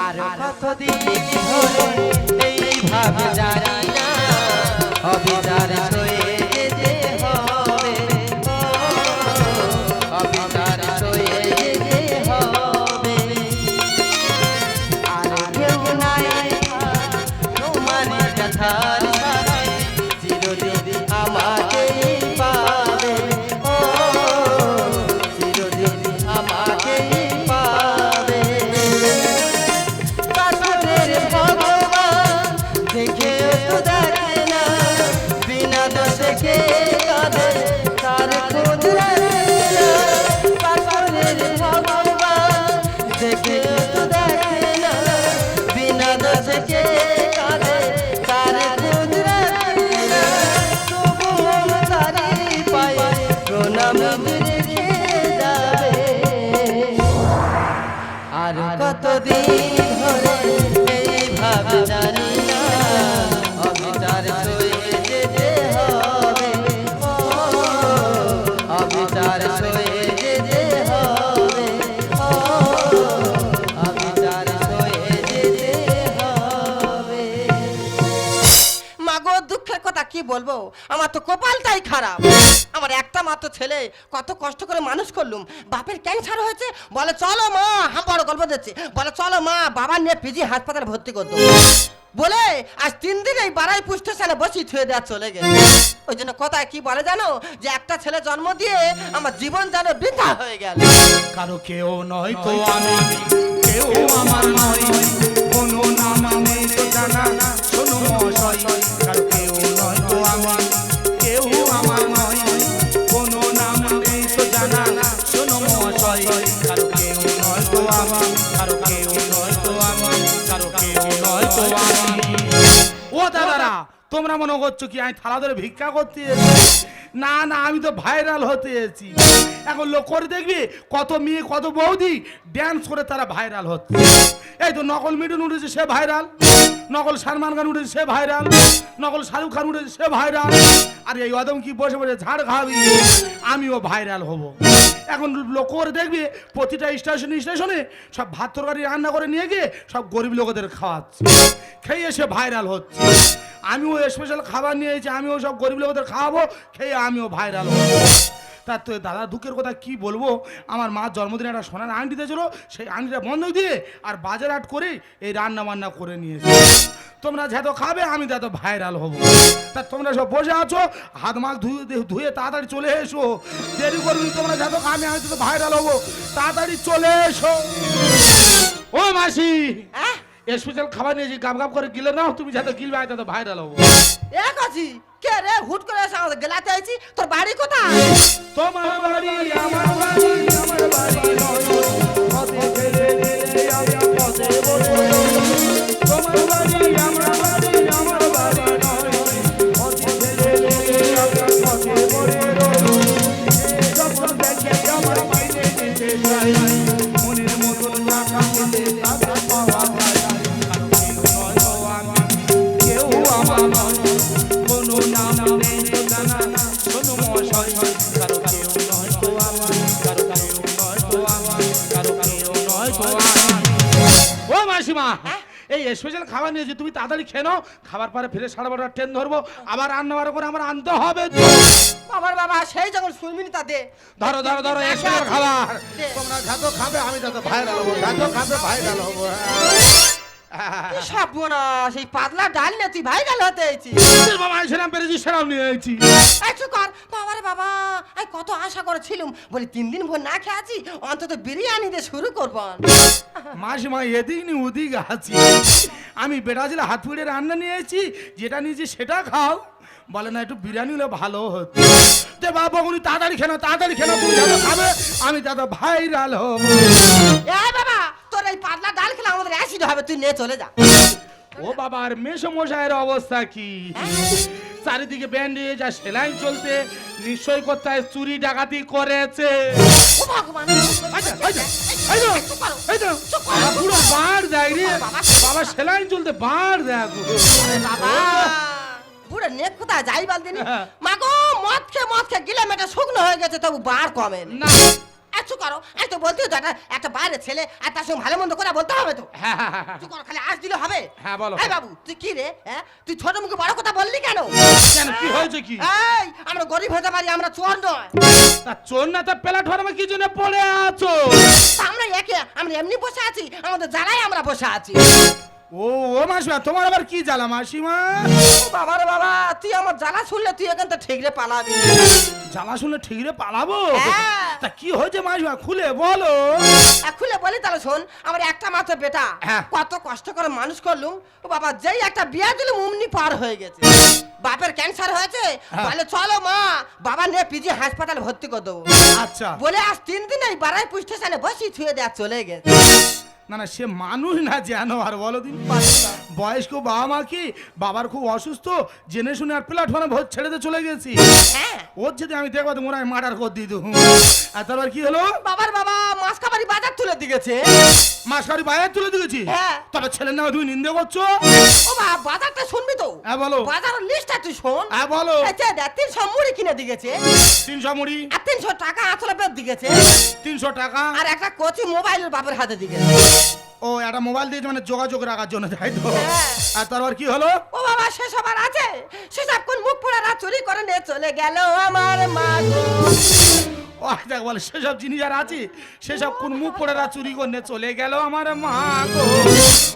আর কতদিন ধরে এইভাবে জানি না অবিচার সয়ে যেতে হবে, অবিচার সয়ে যেতে হবে। আর কেউ নাই তোমার কথার সাথে চিরদিন আমাকে পাবে, ও চিরদিন আমাকে পাবে। কাছের ভগবান দেখে তো দেখে না, বিনা দোষে কে কাঁদে তার খোঁজ রাখে না। কাছের ভগবান দেখে তো দেখে না, বিনা দোষে কে কাঁদে তার খোঁজ রাখে না। তবুও তারি পায়ে প্রণাম রেখে যাবে। আর কতদিন ধরে এইভাবে জানি না অবিচার সয়ে যেতে হবে, ও অবিচার সয়ে যেতে হবে, ও অবিচার সয়ে যেতে হবে। মাগো দুঃখের কথা কি বলবো, আমার তো কপালটাই খারাপ। আমার একটা মাত্র ছেলে, কত কষ্ট করে মানুষ করলুম, বাপের ক্যান্সার হয়েছে, বলে চলো মা, বড় গল্প দিচ্ছে, বলে চলো মা বাবা নিয়ে পিজি হাসপাতালে ভর্তি করতো, বলে আজ 3 দিন এই বাড়াই পুষ্টি স্থানে বসি ছুঁয়ে দেওয়া চলে গেছে। ওই জন্য কথায় কি বলে জানো, যে একটা ছেলে জন্ম দিয়ে আমার জীবন যেন বৃথা হয়ে গেল। কারো কেউ নয় তো আমি, কেউ আমার নয়, কোনো নাম নেই তো জানা, শোনো মশাই। কারো কেউ নয় তো আমি, কেউ আমার নয়, কোনো নাম নেই তো জানা, শোনো মশাই। কারো কেউ নয় তো আমি, কারো কেউ নয় তো আমি, কারো কেউ নয় তো আমি। ও দাদারা, তোমরা মনে করছো কি আমি থালা ধরে ভিক্ষা করতে এসেছি? না না, আমি তো ভাইরাল হতে এসেছি। এখন লোক করে দেখবি কত মেয়ে কত বৌদি ড্যান্স করে তারা ভাইরাল হচ্ছে। এই তো নকল মিঠুন উঠেছে, সে ভাইরাল। নকল সালমান খান উঠেছে, সে ভাইরাল। নকল শাহরুখ খান উঠেছে, সে ভাইরাল। আর এই অদম কি বসে বসে ঝাড় খাবি, আমিও ভাইরাল হব। এখন লোক করে দেখবি প্রতিটা স্টেশনে স্টেশনে সব ভাত তরকারি রান্না করে নিয়ে গিয়ে সব গরিব লোকদের খাওয়াচ্ছে, খেয়ে সে ভাইরাল হচ্ছে। আমিও স্পেশাল খাবার নিয়ে এসেছি, আমিও সব গরিব লোকদের খাওয়াবো, খেয়ে আমিও ভাইরাল হবো। তার তো দাদা দুঃখের কথা কি বলবো, আমার মার জন্মদিনে একটা সোনার আংটি দিয়েছিল, সেই আংটিটা বন্ধক দিয়ে আর বাজার হাট করে এই রান্না বান্না করে নিয়েছি। তোমরা যত খাবে আমি তত ভাইরাল হব। তা তোমরা সব বসে আছো, হাত মাছ ধুয়ে তাড়াতাড়ি চলে এসো। দেরি করবি, তোমরা যত খাবে আমি তত ভাইরাল হব। তাড়াতাড়ি চলে এসো। ও মাসি, স্পেশাল খাবার নিয়েছি, গাপ গাপ করে গিলে নাও, তুমি যাতে গিলবে আমি তত ভাইরাল হবো। এক আছি কে রে, হুট করে এসে আমাদের গেলাতে আইছি, তোর বাড়ি কোথায়? তোমার বাড়ি আমার বাড়ি, আমার বাড়ি নয়, পথে ফেলে দিলে আমি পথে বসে রইলাম। তোমার বাড়ি আমার বাড়ি, আমার বাড়ি নয়, পথে ফেলে দিলে আমি পথে বসে রইলাম। যখন দেখে আমার মাইনে দিতে চাই, মনের মতন টাকা পেতে টাকা পাওয়া যায়। কেউ আমার নয়, কোনো নাম নেই তো জানা, শোনো মশাই। কারো কেউ নয় তো আমার, কারো কেউ নয় তো আমার, কারো কেউ নয় তো আমার। ও মাসিমা, এই স্পেশাল খাবার নিয়েছি, তুমি তাড়াতাড়ি খেয়ে নাও। খাবার পরে ফিরে 12:30 ট্রেন ধরবো, আবার রান্না বান্না করে আমার আনতে হবে তো। আমার বাবা সেই যখন শুনবিনি তা দে, ধরো ধরো ধরো স্পেশাল খাবার। তোমরা যত খাবে আমি তত ভাইরাল হবো, যত খাবে ভাইরাল হবো। সব না সেই পাতলা ডাল নিয়ে তুই ভাইরাল হতে আইছি। বাবা সেরাম পেরেছি, সেরাম নিয়ে আইছি। একটু কর বাবারে বাবা, আমি কত আশা করেছিলাম, বলি 3 দিন ভোর না খেয়ে আছি, অন্তত বিরিয়ানি দিয়ে শুরু করবো। মাসিমা এদিক নি ওদিক আছি, আমি বেটাজিলে হাত পুড়ে রান্না নিয়ে এসেছি, যেটা নিয়েছি সেটা খাও। বলে না একটু বিরিয়ানি হলে ভালো হতো। তে বাবা উনি তাড়াতাড়ি খেলো, তাড়াতাড়ি খেলো, তুমি যত খাবে আমি তত ভাইরাল হব। এ বাবা, তোর এই পাতলা ডাল খেলে আমাদের অ্যাসিড হবে, তুই নিয়ে চলে যা। ও বাবা, আর মেশো মশাইয়ের অবস্থা কি? চারিদিকে ব্যান্ডেজ আর সেলাই চলতে, নিশ্চয় কোথায় চুরি ডাকাতি করেছে। ও ভগবান, পুরো বার দেয় রে বাবা, সেলাই চলতে বার দেখ বাবা। পুরো নেক কোথায় যাই বল দিনি। মাগো মদ খেয়ে গিলে মেটা শুকনো হয়ে গেছে, তবু বার কমে না। এত চুপ করো, এই তো বলতে একটা বাইরে ছেলে আর তার সঙ্গে ভালো মন্দ করে বলতে হবে তো। হ্যাঁ হ্যাঁ হ্যাঁ চুপ করো, খালি আজ দিলে হবে? হ্যাঁ, বলো। এই বাবু তুই কি রে, হ্যাঁ তুই ছোট মুখে বড় কথা বললি কেন? কেন কি হয়েছে কি? এই আমরা গরিব হতে পারি, আমরা চোর নয়। তা চোর না তা প্ল্যাটফর্মে কি জন্য পড়ে আছো? তা আমরা আমরা এমনি বসে আছি, আমাদের জ্বালায় আমরা বসে আছি। ও ও মাসিমা, তোমার আবার কি জ্বালা মাসিমা? বাবা রে বাবা, তুই আমার জ্বালা শুনলে তুই এখান থেকে ঠিক রে পালাবি। জ্বালা শুনলে ঠিক রে পালাবো? হ্যাঁ। তা কি হয়েছে মাসিমা, খুলে বলো। খুলে বলি তাহলে শোন, আমার একটা মাত্র বেটা, হ্যাঁ। কত কষ্ট করে মানুষ করলুম, ও বাবা যেই একটা বিয়ে দিলুম অমনি পার হয়ে গেছে। বাপের ক্যান্সার হয়েছে, হ্যাঁ। বলে চলো মা বাবা নিয়ে পিজি হাসপাতালে ভর্তি করে দেবো। আচ্ছা। বলে আজ 3 দিন এই বারাইপুর স্টেশনে বসি ছুঁয়ে দেয়া চলে গেছে। না না, সে মানুষ না জানো আর বলো দিন। বয়স্ক বাবা মা কি বাবার খুব অসুস্থ জেনে শুনে আর প্ল্যাটফর্মে ভোট ছেড়ে দিয়ে চলে গেছি। হ্যাঁ। ওর যদি আমি দেখবো তো মনে হয় মার্ডার করে দিত। আর তারপর কি হলো? বাবার বাবা মাছ খাবারই বাজার তুলে দিয়েছে। মাসকারি বাইরে তুলে দিয়েছি। হ্যাঁ। তবে ছেলের নামে তুমি নিন্দে করছো। ও বাবা বাজারটা শুনবি তো? হ্যাঁ বলো। বাজারের লিস্টটা তুই শোন। হ্যাঁ বলো। এই যে দেখ 300 মুড়ি কিনে দিয়েছে, 300 মুড়ি, আর 300 টাকা আঁচলে পেয়ে দিয়েছে, 300 টাকা, আর একটা কোচি মোবাইলের বাপের হাতে দিয়েছে। ও একটা মোবাইল দিয়েছে মানে যোগাযোগ রাখার জন্য, তাই তো? হ্যাঁ। আর তারপর কি হলো? ও বাবা সেসব আর আছে? সেসব কোন মুখ পোড়ারা চুরি করে নিয়ে চলে গেল আমার মা গো। ও দেখ বলে সেসব জিনিস আর আছে, সেসব কোন মুখ পড়েরা চুরি করে চলে গেল আমার মা গো।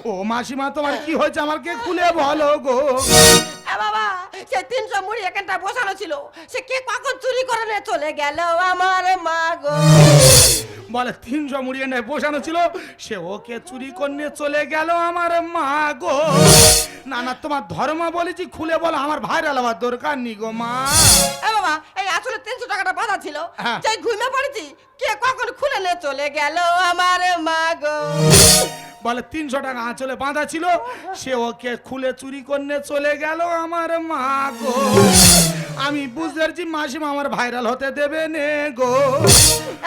ও মাসিমা তোমার কি হয়েছে আমাকে খুলে বলো গো। এ বাবা সে 300 মুড়ি এখানটা বসানো ছিল, সে কে কখন চুরি করে নিয়ে চলে গেল আমার মা গো। বলে 300 মুড়ি এনে বসানো ছিল, সে ওকে চুরি করে চলে গেল আমার মা গো। না না, তোমার ধর্ম বলেছি খুলে বলো, আমার ভাইরাল হওয়ার দরকার নি গো মা। এ বাবা এই আসলে 300 টাকাটা বাঁধা ছিল, হ্যাঁ। যাই ঘুমিয়ে পড়েছি, কে কখন খুলে নিয়ে চলে গেল আমার মা গো। বলে 300 টাকা আঁচলে বাঁধা ছিল, সে ওকে খুলে চুরি করে চলে গেল আমার মা গো। আমি বুঝতে পারছি মাসিমা আমার ভাইরাল হতে দেবে নে গো।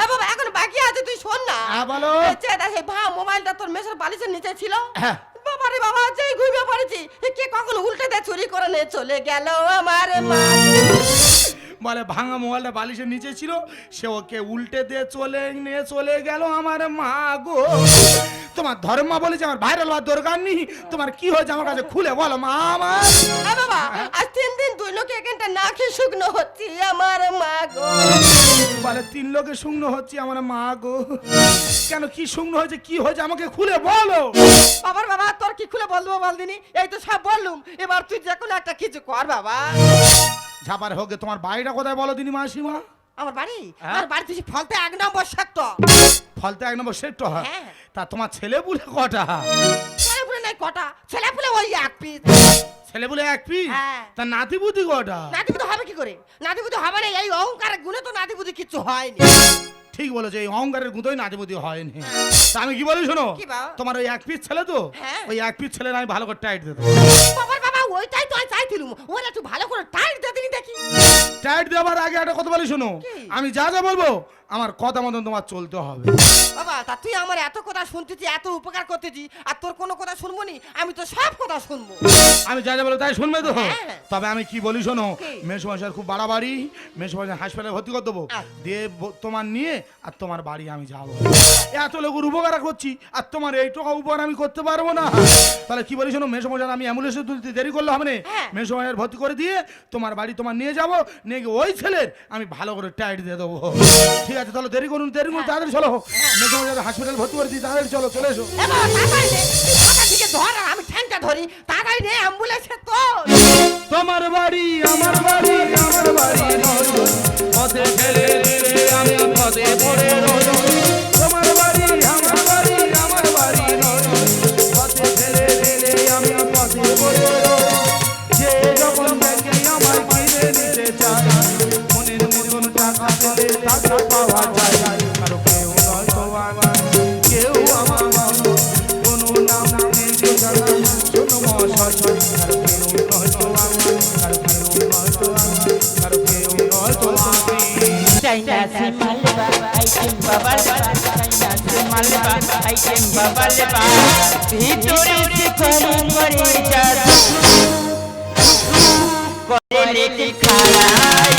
এ বাবা এখন বাকি আছে, তুই শোন না। হ্যাঁ বলো। এই যে দেখ এই মোবাইলটা তোর মেসের বালিশের নিচে ছিল। হ্যাঁ। বাবা রে বাবা যেই ঘুমিয়ে পড়েছি, কে কখন উল্টে দিয়ে চুরি করে নিয়ে চলে গেল আমার মা গো। বলে ভাঙা মোবাইলটা বালিশের নিচে ছিল, সে ওকে উল্টে দিয়ে চলে গেল আমার মা গো। তোমার ধর্ম বলেছে আমার ভাইরাল হওয়ার দরকার নেই, তোমার কি হয়েছে আমার কাছে খুলে বলো মা আমার। এ বাবা আজ 3 দিন 2 লোকে এখানটা না খেয়ে শুকনো হচ্ছে আমার মা গো। বলে 3 লোকে শুকনো হচ্ছে আমার মা গো। কেন কি শুকনো হয়েছে, কি হয়েছে আমাকে খুলে বলো। বাবার বাবা তোর কি খুলে বলবো বলদিনি, এই তো সব বললুম, এবার তুই যে কোনো একটা কিছু কর বাবা। ঝাপার হোকে তোমার বাড়িটা কোথায় বলো দিনি মাসিমা? আমার বাড়ি, হ্যাঁ? আমার বাড়ি থেকে ফলতে 1 নম্বর সেক্টর। ফলতে 1 নম্বর সেক্টর। হ্যাঁ। তা তোমার ছেলে বুলে কটা? ছেলেপুলে নাই কটা, ছেলেপুলে ওই 1 পিস। ছেলে বুলে 1 পিস? হ্যাঁ। তা নাতি বুদ্ধি কটা? নাতিপুতি হবে কি করে? নাতিপুতি হবে না, এই অহংকারের গুণে তো নাতিপুতি কিছু হয়নি। ঠিক বলেছে, এই অহংকারের গুঁতোই নাতিপুতি হয়নি। তা আমি কি বলি শোনো, কি বাবা? তোমার ওই 1 পিস ছেলে তো, হ্যাঁ। ওই 1 পিস ছেলে আমি ভালো করে টাইট দেবো। বাবার বাবা ওইটাই তো আমি চাইছিলুম, ওরা একটু ভালো করে টাইট দিয়ে দিনি দেখি। টাইট দেওয়ার আগে একটা কথা বলি শোনো, কি? আমি যা যা বলবো আমার কথা মতন তোমার চলতে হবে। বাবা তা তুই আমার এত কথা শুনতেছি, এত উপকার করতেছি, আর তোর কোনো কথা শুনবো নি? আমি তো সব কথা শুনবো। আমি যা যা বলবো তাই শুনবে তো? হ্যাঁ। তবে আমি কি বলি শোনো, কি? মেসোমশাইয়ের খুব বাড়াবাড়ি, মেসোমশাই হাসপাতালে ভর্তি করে দেবো, আচ্ছা। দিয়ে তোমার নিয়ে আর তোমার বাড়ি আমি যাবো। এত লোকের উপকার করছি আর তোমার এই টাকা উপকার আমি করতে পারবো না। তাহলে কি বলি শোনো, মেসোমশাই আমি অ্যাম্বুলেন্সে তুলতে দেরি করলে হবে না, হ্যাঁ। মেসোমশাইয়ের ভর্তি করে দিয়ে তোমার বাড়ি তোমার নিয়ে যাবো, নিয়ে গিয়ে ওই ছেলের আমি ভালো করে টাইট দিয়ে দেবো। ঠিক আছে তাহলে দেরি করুন, তাড়াতাড়ি চলো, মেসোমশাই হাসপাতালে ভর্তি করে দিই, তাড়াতাড়ি চলো, চলে এসো। এ বাবা তাড়াতাড়ি নে, তুই মাথা থেকে ধর আর আমি ঠ্যাংটা ধরি, তাড়াতাড়ি নে অ্যাম্বুলেন্সে তোল। তোমার বাড়ি আমার বাড়ি, আমার বাড়ি নয়, পথে ফেলে দিলে আমি পথে পড়ে রই। তোমার বাড়ি আমার বাড়ি, আমার বাড়ি নয়, পথে ফেলে দিলে আমি পথে পড়ে রই। যে যখন ব্যাংকে আমার কিনে নিতে চায়, মনের মতন টাকা পেলে টাকা পাওয়া যায়, কারো কেউ নয় তো আমার, কেউ আমার কোনো নাম নেই যে জানা, শোনো মশাই, কারো কেউ নয় তো আমার, কারো কেউ নয় তো আমার, কারো কেউ নয় তো আমি। চাইনা সে মালবা আইটেম বাবার চাইনা সে মালবা আইটেম বাবার ভিতরে সে করে জাদু করে লেকে খাড়াই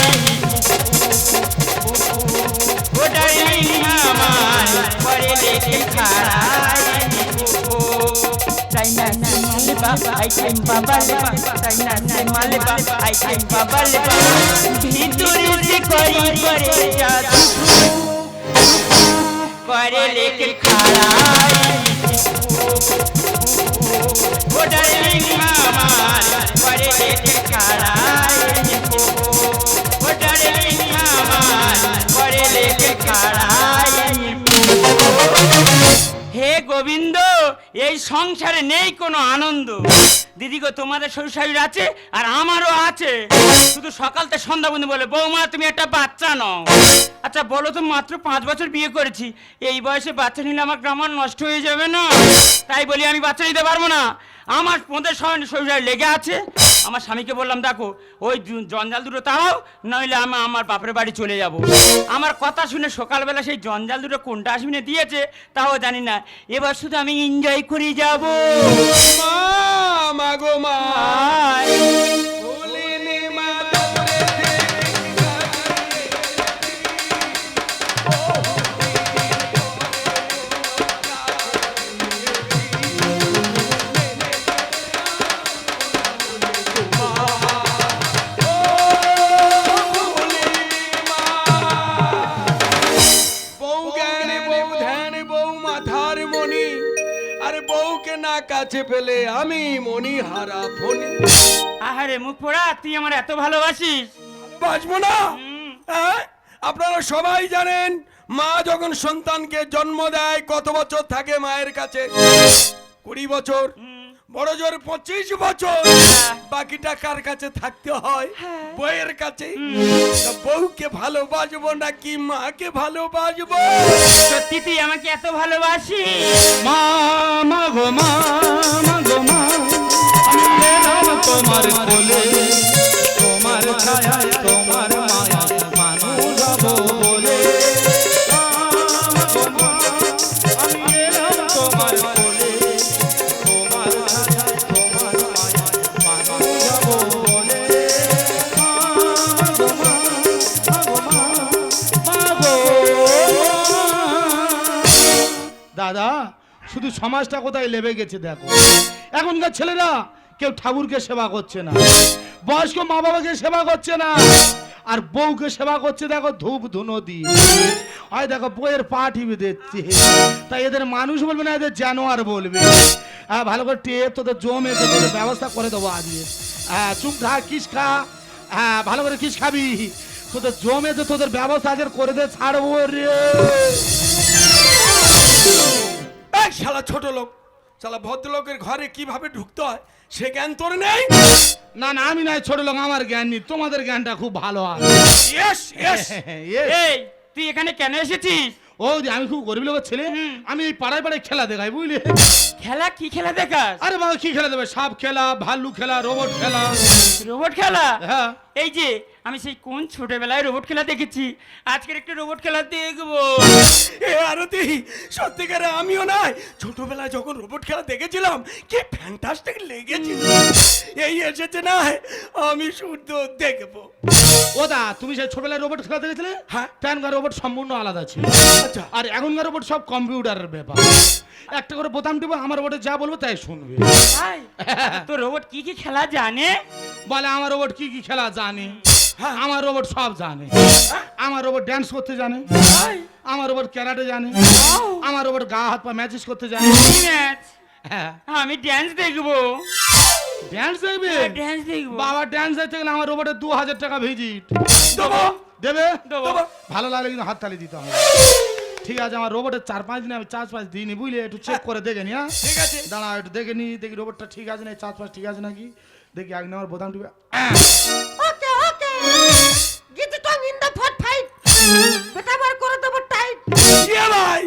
ও ডাইনি লেকে খাড়ায় চাইনা সে মালবা আইটেম বাবা লেবা চাইনা সে মালবা আইটেম বাবা লেবা ভিতরে সে করে জাদু করে লেকে খাড়ায় ও ডার্লিং আমার করে লেকে খাড়ায় ও ডার্লিং আমার করে লেকে খাড়ায় হে গোবিন্দ এই সংসারে নেই কোনো আনন্দ দিদি গো তোমাদের শ্বশুর শাশুড়ি আছে আর আমারও আছে শুধু সকাল থেকে সন্ধ্যা বন্ধু বলে বৌমা তুমি একটা বাচ্চা নও আচ্ছা বলো তো মাত্র 5 বছর বিয়ে করেছি এই বয়সে বাচ্চা নিলে আমার গ্রামার নষ্ট হয়ে যাবে না তাই বলি আমি বাচ্চা নিতে পারবো না আমার মধ্যে শ্বশুর লেগে আছে আমার স্বামীকে বললাম দেখো ওই জঞ্জাল দুটো তাড়াও নইলে আমি আমার বাপের বাড়ি চলে যাব আমার কথা শুনে সকালবেলা সেই জঞ্জাল দুটো কোনটা আসবিনে দিয়েছে তাও জানি না এবার শুধু আমি এনজয় করে যাব মা গো মা কাছে পেলে আমি মনি হারা ফনি আহারে মুখ পোড়া তুই আমার এত ভালোবাসিস বাঁচবো না আপনারা সবাই জানেন মা যখন সন্তানকে জন্ম দেয় কত বছর থাকে মায়ের কাছে 20 বছর বড় জোর 25 বছর বাকিটা কার কাছে থাকতে হয় বউয়ের কাছে বউকে ভালোবাসবো নাকি মাকে ভালোবাসবো সত্যি তুই আমাকে এত ভালোবাসিস মা মা গো মা মা গো মা আমি এলাম তোমার কোলে তোমার ছায়া তোমার মায়া মানুষ হব বলে মা গো মা আমি এলাম তোমার কোলে তোমার ছায়া তোমার মায়া মানুষ হব বলে মা গো মা মা গো দাদা শুধু সমাজটা কোথায় লেবে গেছে দেখো এখনকার ছেলেরা কেউ ঠাকুরকে সেবা করছে না বয়স্ক মা বাবাকে সেবা করছে না আর বউকে সেবা করছে দেখো ধূপ ধুনো দিয়ে হয় দেখো বইয়ের পা টিপে দিচ্ছে তাই এদের মানুষ বলবে না এদের জানোয়ার বলবে ভালো করে টেপ তোদের জমে তোদের ব্যবস্থা করে দেবো আজকে চুপ খা কিস খা ভালো করে কিস খাবি তোদের জমে তো তোদের ব্যবস্থা আজকে করে দে ছাড়বো রে শালা ছোট লোক শালা ভদ্রলোকের ঘরে কিভাবে ঢুকতে হয় সে জ্ঞান তোর নেই না না আমি নাই ছোট লোক আমার জ্ঞান নেই তোমাদের জ্ঞানটা খুব ভালো হয় এই তুই এখানে কেন এসেছিস ও যে আমি খুব গরিব লোকের ছেলে আমি এই পাড়ায় পাড়ায় খেলা দেখাই বুঝলি খেলা কি খেলা দেখাস আরে বাবা কি খেলা দেবে সাপ খেলা ভাল্লু খেলা রোবট খেলা রোবট খেলা হ্যাঁ এই যে আমি সেই কোন ছোটবেলায় রোবট খেলা দেখেছি আজকের একটা রোবট খেলা দেখবো এ আরতি সত্যিকার আমিও নাই ছোটবেলায় যখন রোবট খেলা দেখেছিলাম কি ফ্যান্টাস্টিক লেগেছিল এই এসেছে না আমি শুদ্ধ দেখবো ওদা তুমি সেই ছোটবেলায় রোবট খেলা দেখেছিলে হ্যাঁ তখনকার রোবট সম্পূর্ণ আলাদা ছিল আচ্ছা আর এখনকার রোবট সব কম্পিউটারের ব্যাপার একটা করে বোতাম টিপে আমার রোবটে যা বলবো তাই শুনবে তো রোবট কি কি খেলা জানে বলে আমার রোবট কি কি খেলা জানে আমার রোবট সব জানে আমার রোবট ড্যান্স করতে জানে আমার রোবট ক্যারাটে জানে আমার রোবট গা হাত পা ম্যাচিস করতে জানে আমি ড্যান্স দেখবো ড্যান্স দেখবে ড্যান্স দেখবো বাবা ড্যান্স দেখতে গেলে আমার রোবটের 2000 টাকা ভিজিট দেবে ভালো লাগলে কিন্তু হাত তালি দিতে হবে ঠিক আছে আমার রোবটের 4-5 দিন আমি 4-5 দিনই বুঝলে একটু চেক করে দেখে নি হ্যাঁ ঠিক আছে দাঁড়া একটু দেখে নি দেখি রোবটটা ঠিক আছে না 4-5 ঠিক আছে নাকি দেখি আগে আমার বোতাম টিপে ওকে ওকে গেট টং ইন দ্য ফট ফাইট বেটা বার করে দেব টাইট এ ভাই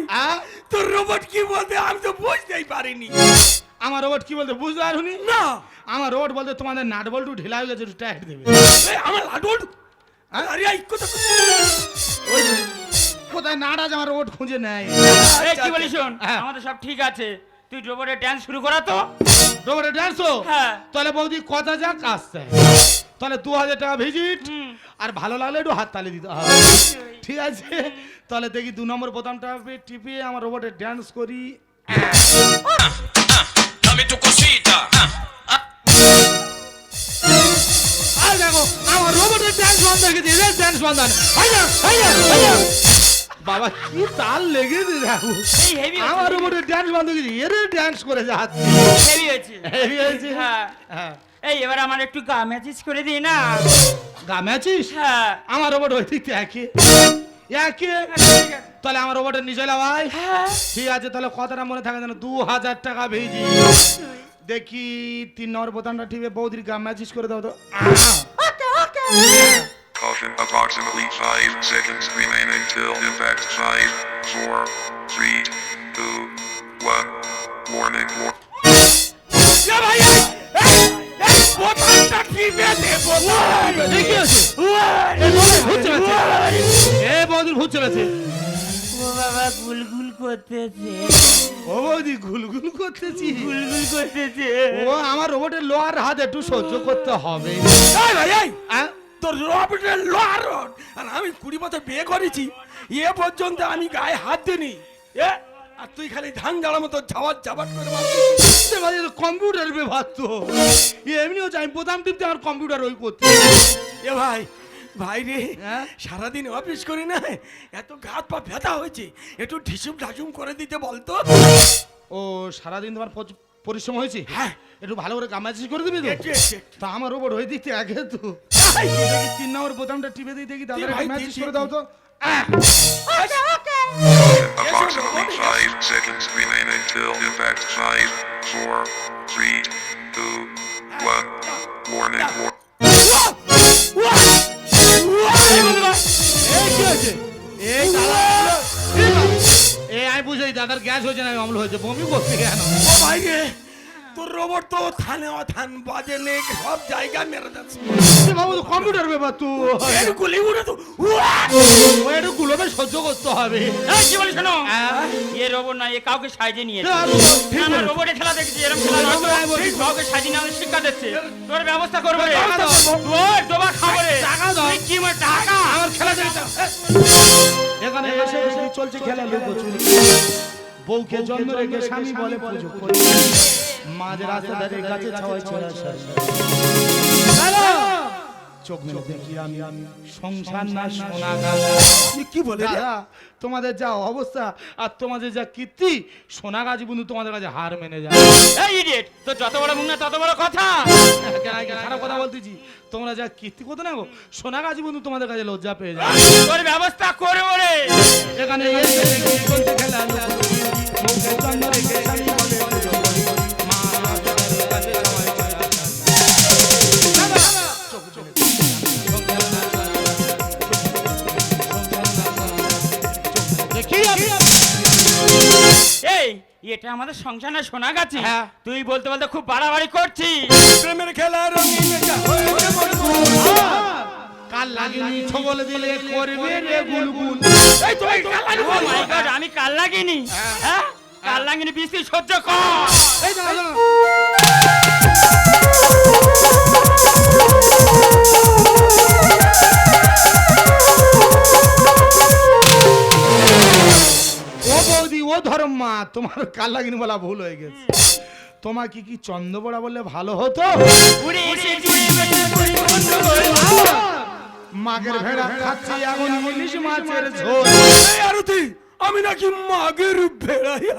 তোর রোবট কি বলতে আমি তো বুঝতেই পারিনি আমার রোবট কি বলতে বুঝতে পারুনি না আমার রোবট বলতে তোমাদের নাট বল্টু ঢিলা হয়ে গেছে একটু টাইট দেবে আমার নাট বল্টু আরে এই কোথায় নাট আছে আমার রোবট খুঁজে নেয় এই কি বলিস শোন আমাদের সব ঠিক আছে তুই রোবটের ডান্স শুরু করা তো রোবটের ডান্স তো হ্যাঁ তাহলে বৌদি কথা যাক আসছে তাহলে 2000 টাকা ভিজিট আর ভালো লাগলে একটু হাত তালি দিতে হবে ঠিক আছে তাহলে দেখি 2 নম্বর বোতামটা টিপে আমার রোবটের ড্যান্স করি Dame tu cosita. আর দেখো আমার রোবটের ড্যান্স বন্ধ হয়ে গেছে এর ড্যান্স বন্ধ হয় না। হাইয়া হাইয়া হাইয়া বাবা কি তাল লেগেছে দেখো এই হেভি আমার রোবটের ড্যান্স বন্ধ হয়ে গেছে এর ড্যান্স করে যাচ্ছে হেভি হয়েছে হেভি হয়েছে হ্যাঁ হ্যাঁ এই এবার আমার একটু গা ম্যাচিস করে দিই না গামে আছিস হ্যাঁ আমার রোবট ওই দিক থেকে একে ঠিক আছে। তাহলে আমার রোবটের নিচে ভাই হ্যাঁ ঠিক আছে তাহলে কথাটা মনে থাকে যেন 2000 টাকা ভেজি দেখি 3 নম্বর বোতামটা টিপে বৌদির গাম ম্যাচিস করে দাও তো Caution, approximately 5 seconds remain until impact. 5, 4, 3, 2, 1. Warning. এ ভাই এই বোতামটা টিপে দে বোতাম এই কি হচ্ছে? ভূত চেপেছে। এ বৌদির ভূত চেপেছে। ও বাবা গুলগুল করতেছে ও বৌদি গুলগুল করতেছি গুলগুল করতেছে ও আমার রোবটের লোহার হাত একটু সহ্য করতে হবে এই ভাই এই হ্যাঁ? তোর রবটের লোহার রড আর আমি 20 বছর বিয়ে করেছি এ পর্যন্ত আমি গায়ে হাত দিইনি এ আর তুই খালি ধান জ্বালার মতো ঝাবাট ঝাবাট করে মারছিস। এ ভাই, এ তো কম্পিউটার বিভাগ তো এমনিও চাই বোতাম টিপতে আমার কম্পিউটার ওই করতে এ ভাই ভাই রে হ্যাঁ? সারাদিন অফিস করি না এত হাত পা ব্যথা হয়েছে একটু ঢিসুম ঢাসুম করে দিতে বলতো ও সারাদিন তোমার পরিশ্রম হয়েছে হ্যাঁ একটু ভালো করে গামাচিস করে দিবি তো একটু, একটু, একটু। তা আমার রোবট ওই দিক থেকে আগে তো এই, দেখি 3 নম্বর বোতামটা টিপে দিই দেখি দাদা ভাই, ম্যাচিস দিন, করে দিন, দাও তো Caution, approximately 5 seconds remain until impact. 5, 4, 3, 2, 1. Warning. এই কি হয়েছে এই দাদা এই আমি বুঝাই দাদার গ্যাস হয়েছে না অম্ল হয়েছে বমি করতে কেন ও ভাই রে তোর রোবট তো থানে অথান বাজে নেই সব জায়গা মেরে যাচ্ছে এ বাবু তো কম্পিউটার ব্যাপার তো এর গুলি উড়ে তো ও একটু গুলোবে সহ্য করতে হবে এই কি বলিস শোনো হ্যাঁ? এ রোবট না এ কাউকে সাইজে নিয়েছে না, ঠিক না না বলেছ। রোবটে খেলা দেখেছি এরকম খেলা নয় তো। আমি বলছি। কাউকে সাজিয়ে আমাদের শিক্ষা দিচ্ছে তোর ব্যবস্থা করবে রে টাকা দাও। তোর ডোবা খাবো রে টাকা দাও। তুই কি মানে টাকা আমার খেলা দেখতে এখানে এসে দেখি চলছে খেলা লুকোচুরি বউকে জন্ম রেখে স্বামী বলে পুজো করি মাঝে রাস্তা ধারে গাছে ছাওয়ায় ছেড়া চোখ মেলে দেখি আমি সংসার না সোনা গাছ কি বলে রে? দাদা তোমাদের যা অবস্থা আর তোমাদের যা কীর্তি সোনা গাছ বন্ধু তোমাদের কাছে হার মেনে যায় এই ইডিয়েট তো যত বড় মুখ না তত বড় কথা খারাপ কথা বলতেছি তোমরা যা কীর্তি করতে না গো সোনা গাছ বন্ধু তোমাদের কাছে লজ্জা পেয়ে যায় তোর ব্যবস্থা করবো রে এখানে এসে দেখি চলছে খেলা লুকোচুরি বউকে জন্ম রেখে স্বামী বলে পুজো করি মা রাস্তা ধারে গাছে ছাওয়ায় ছেড়া চোখ মেলে দেখি আমি এই এটা আমাদের সংসার না শোনা গেছে হ্যাঁ। তুই বলতে বলতে খুব বাড়াবাড়ি করছিস প্রেমের খেলা রঙিন যা হয়েছে মরমুর। কাল লাগেনি ছবল দিলে করবে রে গুলগুল এই তো এই কালারি ও মাই গড আমি কাল লাগিনি হ্যাঁ কাল লাগিনি বৃষ্টি সহ্য কর এই দাদা ও বৌদি ও ধর্মা তোমার কাল লাগিনি বলা ভুল হয়ে গেছে তোমার কি চন্দ্রবড়া বললে ভালো হতো উড়ে এসে জুড়ে বেঁধে করি গন্ডগোল। মাগের ভেড়া খাচ্ছে এখন ইলিশ মাছের ঝোল এই আরতি আমি নাকি মাগের ভেড়াইয়া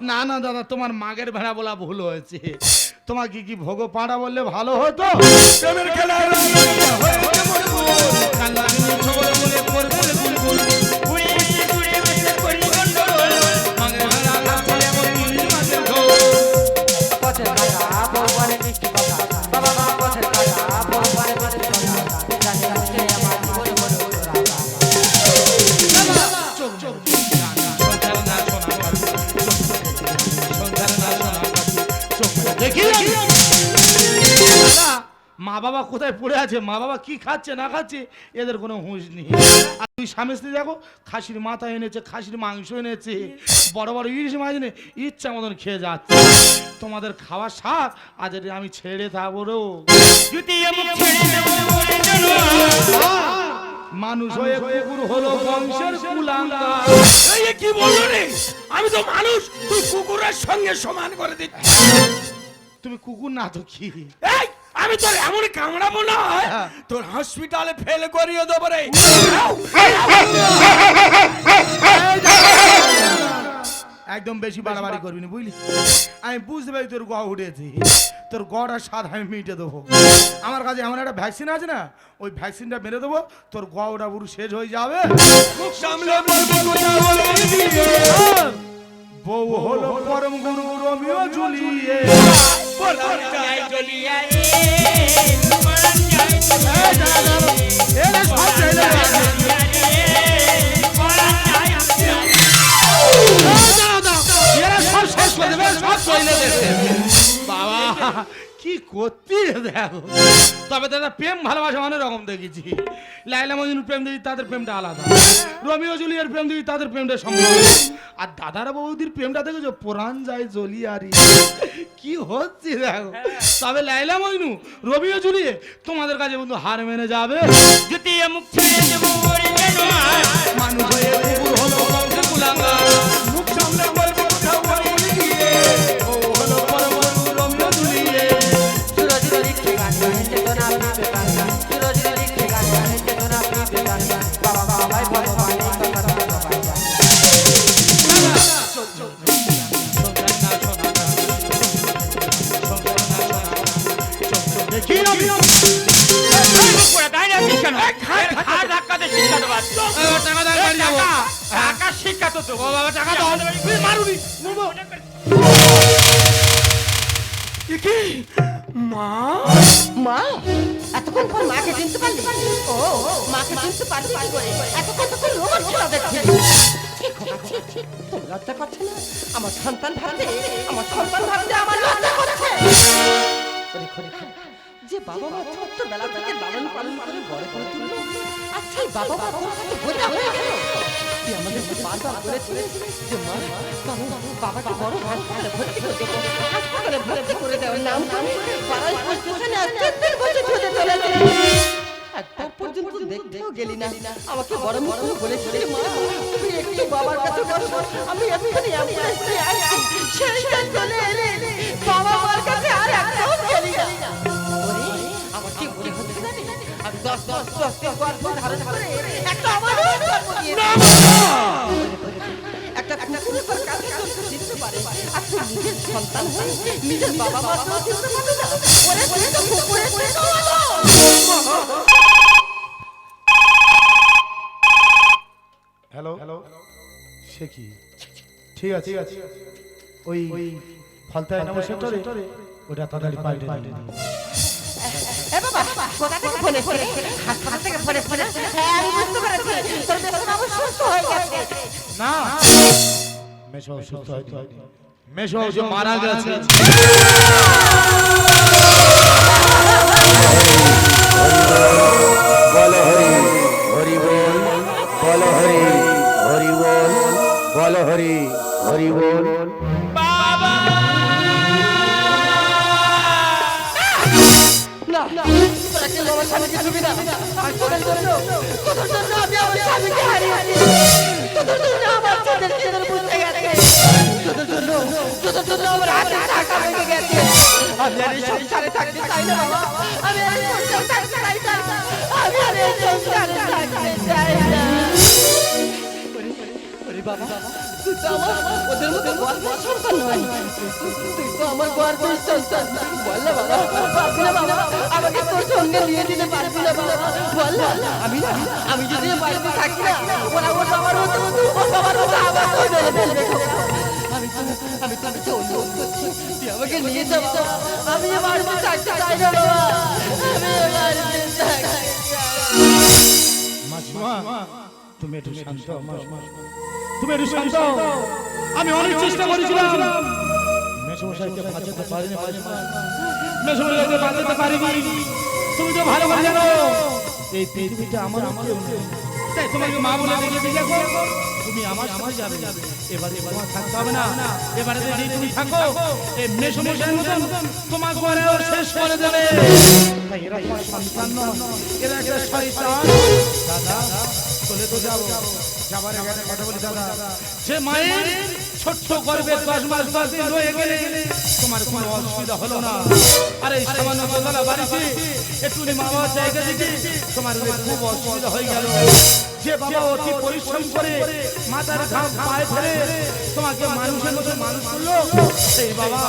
না না দাদা তোমার মাগের ভেড়া বলা ভুল হয়েছে তোমার কি ভোগ পাড়া বললে ভালো হতো প্রেমের খেলা রঙিন যা হয়েছে মরমুর। কাল লাগিনি ছবল বলে করবে রে গুলগুল উড়ে এসে জুড়ে বেঁধে করি গন্ডগোল। মাগের ভেড়া খাচ্ছে এখন ইলিশ মাছের ঝোল পথের কাটা ভগবানের মিষ্টি কথা বাবা মা পথের কাটা ভগবানের মিষ্টি কথা জানি বুঝে আমার জীবনে বড় চোখ চোখ সংসার না সোনা গাছি সংসার না সোনা গাছি চোখ মেলে দেখি দাদা মা বাবা কোথায় পড়ে আছে মা বাবা কি খাচ্ছে না খাচ্ছে এদের কোনো হুঁশ নেই আর তুই স্বামী স্ত্রী দেখো খাসির মাথা এনেছে খাসির মাংস এনেছে বড় বড় ইলিশ মাছ এনে ইচ্ছা মতন খেয়ে যাচ্ছে তোমাদের খাওয়ার স্বাদ আজ এটা আমি ছেড়ে থাকবো রো জুতি মুখ ছেড়ে দেবো বলে জানো মানুষ হয়ে কুকুর হলো বংশের কুলাঙ্গা। এই এ কি বললো রে? আমি তো মানুষ, তুই কুকুরের সঙ্গে সমান করে দিচ্ছিস। তুমি কুকুর না তো কি? এই আমি তোর এমন কামড়াবো না, তোর হসপিটালে ফেল করিয়ে দেবো রে। একদম বেশি বাড়াবাড়ি করবি না বুঝলি? আমি বুঝতে পারি তোর গা উঠেছি, তোর গড় আর স্বাদ আমি মিটে দেবো। আমার কাছে এমন একটা ভ্যাকসিন আছে না, ওই ভ্যাকসিনটা মেরে দেবো, তোর গা ওটা পুরো শেষ হয়ে যাবে। সামলে বলবো কোথা বলে দিয়ে। বউ হলো পরম গুরু রোমিও জুলিয়ে। পরাণ যায় জ্বলিয়ে রে, পরাণ যায় এরা সব চাইলে এরা সব শেষ করে দেবে, সব চলে দেবে। বাবা কি করতি দেখো। তবে দাদা প্রেম ভালোবাসা অনেক রকম দেখেছি। লাইলা মজনুর প্রেম দেখি, তাদের প্রেমটা আলাদা। রোমিও জুলিয়ার প্রেম দেখি, তাদের প্রেমটা সম্পূর্ণ। আর দাদারা বৌদির প্রেমটা দেখেছো, পরাণ যায় জলিয়ারি। কি হচ্ছে দেখো। তবে লাইলা মজনু রোমিও জুলিয়ে তোমাদের কাছে বন্ধু হার মেনে যাবে। জুতিয়ে মুখ ছেড়ে দেবো ওরে যেন আর। মানুষ হয়ে কুকুর হলো বংশের কুলাঙ্গা। মুখ সামলে বলবো কোথা বলে দিয়ে। ও হলো পরম গুরু রোমিও জুলিয়ে। দেখি আমি টাকা দাও, বাড়ি যাবো। টাকা শিক্ষা তো দেবো বাবা, টাকা দাও। দাও। মারুনি কি মা? মা এতক্ষণ পর মাকে চিনতে পারলি? ও মাকে চিনতে পারলি কি করে? এতক্ষণ তো কোনো রোমান ছিল দেখছি। ঠিক আছে, ঠিক। তোর লজ্জা করছে না? আমার সন্তান ভাবতে, আমার সন্তান ভাবতে আমার লজ্জা করছে। ওরে খরে খরে, যে বাবা মা ছোট্টবেলা থেকে লালন পালন করে বড় করে তুললো, আর সেই বাবা মা তোর কাছে বোঝা হয়ে গেল। তুই আমাদের বারবার বলেছিলিস যে মা বাবাকে বড় হাসপাতালে ভর্তি করে দেবো, হাসপাতালে ভর্তি করে দেওয়ার নাম করে পাড়ায় স্টেশনে আর 3 বছর ধরে চলেছে। একবার পর্যন্ত দেখতেও গেলি না। আমাকে বড় মুখ করে বলেছিলি মা তুমি একটু বাবার কাছে বসো, আমি এক্ষুনি অ্যাম্বুলেন্স নিয়ে আসছি। সেইটা চলে এলে বাবা মার কাছে আর একদম গেলি না। ওরে আমার কি মনে হচ্ছে জানি আমি 10 দিন গর্ভ ধারণ করে একটা আমারও গর্ভ দিয়ে একটা কুকুরের কাছে তোকে দিতে পারে, আর তুই নিজের সন্তান হয়ে নিজের বাবা মার কাছে দিতে পারবি না? ওরে তুই তো কুকুরের থেকে ভালো। হ্যালো হ্যালো, সে কি? ঠিক আছে, ওই ফলতায় নামো সেক্টরে ওটা তাড়াতাড়ি পাল্টে দিন। এ বাবা কোথা থেকে ফোন এসেছে? হাসপাতাল থেকে ফোন এসেছে? হ্যাঁ আমি বুঝতে পেরেছি তোর বেতন আবার সুস্থ হয়ে গেছে। না মেশো সুস্থ হয়নি, মেশো যে মারা গেছে। বল হরি হরি বল, বল হরি হরি বল, বল হরি হরি বল। না না তোরা কেউ আমার স্বামীকে ছুবি না। আর তোদের জন্য আমি আমার স্বামীকে হারিয়েছি। তোদের জন্য আমার চোখের ছেলের বুঝতে গেছে। তোদের জন্য আমার হাতে টাকা লেগে গেছে। আমি আর এই সংসারে থাকতে চাই না বাবা। আমি আর এই সংসারে থাকতে চাই না। আমি আর এই সংসারে থাকতে চাই না। ওরে বাবা তুই তো আমার ওদের মতো গর্বের সন্তান নয়, তুই তো আমার গর্বের সন্তান। বল না বাবা, পারবি না বাবা আমাকে তোর সঙ্গে নিয়ে দিতে পারবি না বাবা? বল না আমি যদি বাড়িতে থাকি না ওরা ওর বাবার মতো আবার তোর মেরে ফেলবে। আমি তোর কাছে অনুরোধ করছি তুই আমাকে নিয়ে যা বাবা। আমি এ বাড়িতে থাকতে চাই না বাবা, আমি এ বাড়িতে থাকতে চাই। মাসিমা তুমি একটু শান্ত, তুমি একটু শান্ত। আমি অনেক চেষ্টা করেছিলাম মেশমশাইকে বাঁচাতে পারিনি, মেশমশাইকে বাঁচাতে পারিনি। তুমি তো ভালো করে জানো এই পৃথিবীটা আমার কেউ নেই। তাই তোমাকে মা বলে ডেকেছি। দেখো তুমি আমার সাথে যাবে, এবারে তোমার থাকতে হবে না, এবারে যদি তুমি থাকো এই মেষমশাইয়ের মতন তোমার ঘরেও শেষ করে দেবে। তাই এরা তোমার সন্তান নয়, এরা একটা শয়তান। দাদা চলে তো যাবো, যাবার আগে একটা কথা বলি দাদা, যে মায়ের ছোট্ট গর্ভে 10 মাস 10 দিন রয়ে গেলে তোমার কোনো অসুবিধা হলো না, আর এই সামান্য দোতলা বাড়িতে একটু মা বাবার জায়গা থেকে তোমার খুব অসুবিধা হয়ে গেল। যে বাবা অতি পরিশ্রম করে মাথার ঘাম পায়ে ফেলে তোমাকে মানুষের মতো মানুষ করলো, সেই বাবা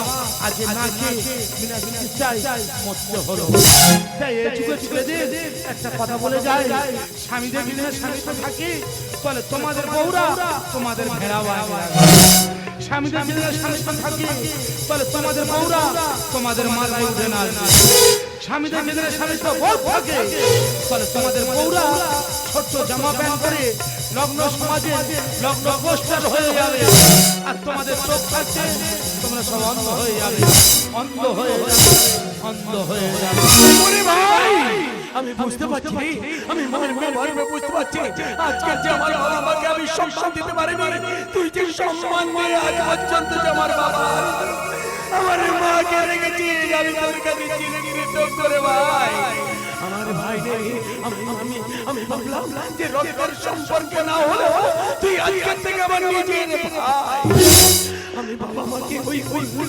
আজ না খেয়ে বিনা চিকিৎসায় মরতে হলো। তাই এই যুগে ছেলেদের একটা কথা বলে যায়, স্বামীদের বিনা স্বামী তো থাকে, বলে তোমাদের বউরা তোমাদের ভেড়া বানাবে। স্বামীদের বিনা স্বামী তো থাকে, বলে তোমাদের বউরা তোমাদের মাথায় উঠে না। স্বামীদের বিনা স্বামী তো বউ থাকে, বলে তোমাদের বউরা ছোট্ট জামা প্যান্ট পরে লগ্ন সমাজে লগ্ন পোস্টার হয়ে যাবে, আর তোমাদের চোখ থাকছে তোমরা সব অন্ধ হয়ে যাবে, অন্ধ হয়ে যাবে, অন্ধ হয়ে যাবে। ওরে ভাই, আমি বুঝতে পারছি, আমি মনের মর্মে বুঝতে পারছি, আজকে যে আমার বাবা মাকে আমি সম্মান দিতে পারিনি, তুই যে সম্মান দিয়ে আজ পর্যন্ত যে আমার বাবা আমার মাকে রেখেছিস, আমি তোর কাছে চিরকৃতজ্ঞ করে ভাই। আমার ভাই নেই, আমি ভাবলাম যে রক্তের সম্পর্ক না হলো তুই আজকের থেকে আমার নিজের ভাই। আমি বাবা মাকে ওই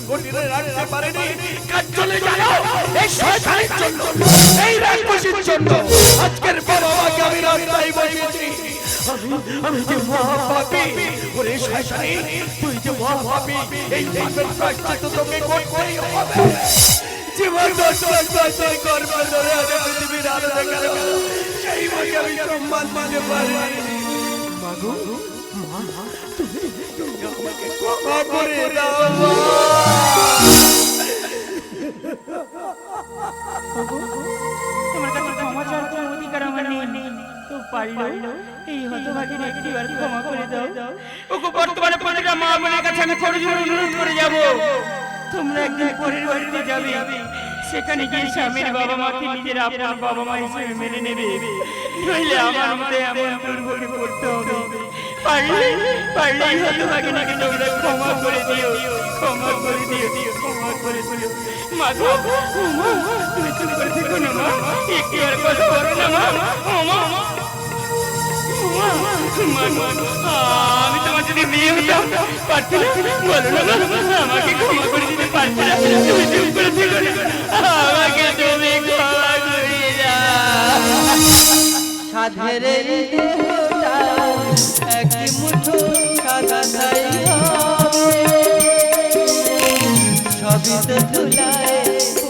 ঘটিরে রাখতে পারিনি, কাজ চলে গেল এই শয়তানের জন্য, এই রাক্ষসীর জন্য। আজকের বাবা মাকে আমি রাস্তায় বসিয়েছি। আমি যে মহাপাপী, ওরে শয়তানি তুই যে মহাপাপী, এই পাপের প্রায়শ্চিত্ত তোকে করতেই হবে। জীবন দর্শন করবে ধরে আগে পৃথিবীর আলো দেখালো, সেই মাকে আমি সম্মান দিতে পারি। মাগো মা, তুমি আমাকে ক্ষমা করে দাও। তোমার কাছে ক্ষমা চাওয়ার কোনো অধিকার আমার নেই, তো পারলো এই হতভাগীর একটিবার ক্ষমা করে দাও। ওগো বর্তমানে প্রতিটা মা বোনের কাছে আমি করজোড়ে অনুরোধ করে যাব, তোমরা একদিন পরের বাড়িতে যাবে, সেখানে গিয়ে স্বামীর বাবা মাকে নিজের আপন বাবা মা হিসেবে মেনে নেবে, নইলে আমার মতে এমন দুর্ভোগে পড়তে হবে। পারলে হতভাগীকে তোমরা ক্ষমা করে দিও, ক্ষমা করে দিও, ক্ষমা করে দিও। মা গো, তুমি চুপ করে থেকো না মা, একটু আর কথা বলো না মা। আমি তোমার যদি মেয়ে হতাম পারছি না, বলো না আমাকে ক্ষমা করে দিতে পারছি না, তুমি চুপ করে থেকো না, আমাকে তুমি ক্ষমা করে দাও। সাধের এই দেহটা এক মুঠো সাদা তাই হবে, সবই তো ধুলায়